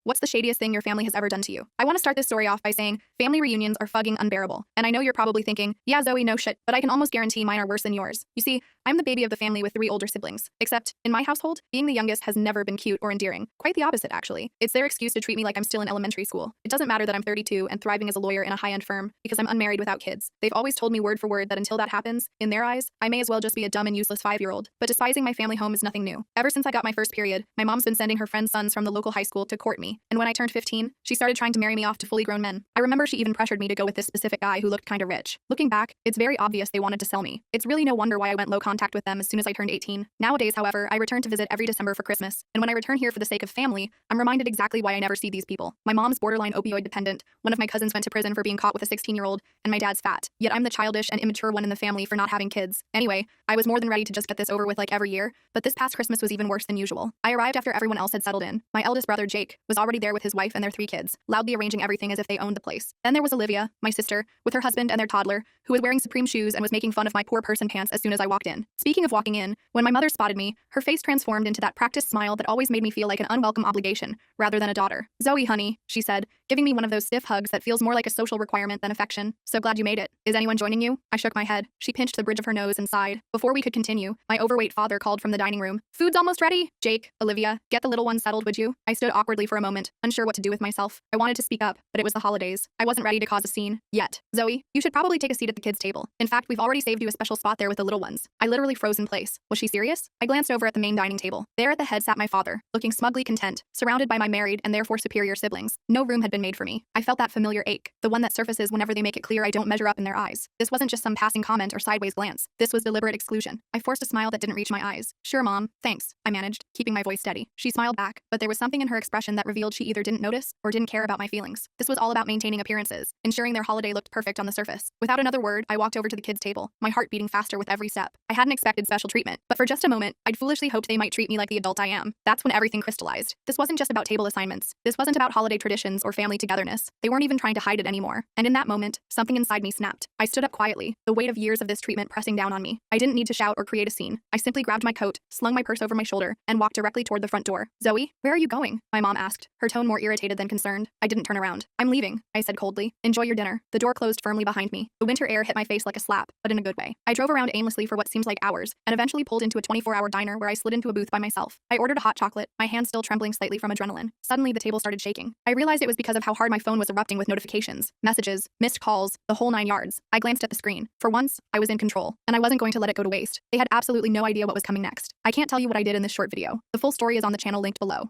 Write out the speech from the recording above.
What's the shadiest thing your family has ever done to you? I want to start this story off by saying family reunions are fucking unbearable. And I know you're probably thinking, yeah, Zoe, no shit, but I can almost guarantee mine are worse than yours. You see, I'm the baby of the family with 3 older siblings. Except, in my household, being the youngest has never been cute or endearing. Quite the opposite, actually. It's their excuse to treat me like I'm still in elementary school. It doesn't matter that I'm 32 and thriving as a lawyer in a high-end firm because I'm unmarried without kids. They've always told me word for word that until that happens, in their eyes, I may as well just be a dumb and useless 5-year-old. But despising my family home is nothing new. Ever since I got my first period, my mom's been sending her friends' sons from the local high school to court me. And when I turned 15, she started trying to marry me off to fully grown men. I remember she even pressured me to go with this specific guy who looked kinda rich. Looking back, it's very obvious they wanted to sell me. It's really no wonder why I went low contact with them as soon as I turned 18. Nowadays, however, I return to visit every December for Christmas, and when I return here for the sake of family, I'm reminded exactly why I never see these people. My mom's borderline opioid dependent, one of my cousins went to prison for being caught with a 16-year-old, and my dad's fat. Yet I'm the childish and immature one in the family for not having kids. Anyway, I was more than ready to just get this over with like every year, but this past Christmas was even worse than usual. I arrived after everyone else had settled in. My eldest brother, Jake, was already there with his wife and their 3 kids, loudly arranging everything as if they owned the place. Then there was Olivia, my sister, with her husband and their toddler, who was wearing Supreme shoes and was making fun of my poor person pants as soon as I walked in. Speaking of walking in, when my mother spotted me, her face transformed into that practiced smile that always made me feel like an unwelcome obligation, rather than a daughter. "Zoe, honey," she said, giving me one of those stiff hugs that feels more like a social requirement than affection. "So glad you made it. Is anyone joining you?" I shook my head. She pinched the bridge of her nose and sighed. Before we could continue, my overweight father called from the dining room. "Food's almost ready. Jake, Olivia, get the little one settled, would you?" I stood awkwardly for a moment, unsure what to do with myself. I wanted to speak up, but it was the holidays. I wasn't ready to cause a scene yet. "Zoe, you should probably take a seat at the kids' table. In fact, we've already saved you a special spot there with the little ones." I literally froze in place. Was she serious? I glanced over at the main dining table. There at the head sat my father, looking smugly content, surrounded by my married and therefore superior siblings. No room had been made for me. I felt that familiar ache, the one that surfaces whenever they make it clear I don't measure up in their eyes. This wasn't just some passing comment or sideways glance. This was deliberate exclusion. I forced a smile that didn't reach my eyes. "Sure, Mom, thanks," I managed, keeping my voice steady. She smiled back, but there was something in her expression that revealed she either didn't notice or didn't care about my feelings. This was all about maintaining appearances, ensuring their holiday looked perfect on the surface. Without another word, I walked over to the kids' table, my heart beating faster with every step. I hadn't expected special treatment, but for just a moment, I'd foolishly hoped they might treat me like the adult I am. That's when everything crystallized. This wasn't just about table assignments. This wasn't about holiday traditions or family togetherness. They weren't even trying to hide it anymore. And in that moment, something inside me snapped. I stood up quietly, the weight of years of this treatment pressing down on me. I didn't need to shout or create a scene. I simply grabbed my coat, slung my purse over my shoulder, and walked directly toward the front door. "Zoe, where are you going?" my mom asked, her tone more irritated than concerned. I didn't turn around. "I'm leaving," I said coldly. "Enjoy your dinner." The door closed firmly behind me. The winter air hit my face like a slap, but in a good way. I drove around aimlessly for what seemed like hours, and eventually pulled into a 24-hour diner where I slid into a booth by myself. I ordered a hot chocolate, my hand still trembling slightly from adrenaline. Suddenly, the table started shaking. I realized it was because of how hard my phone was erupting with notifications, messages, missed calls, the whole 9 yards. I glanced at the screen. For once, I was in control, and I wasn't going to let it go to waste. They had absolutely no idea what was coming next. I can't tell you what I did in this short video. The full story is on the channel linked below.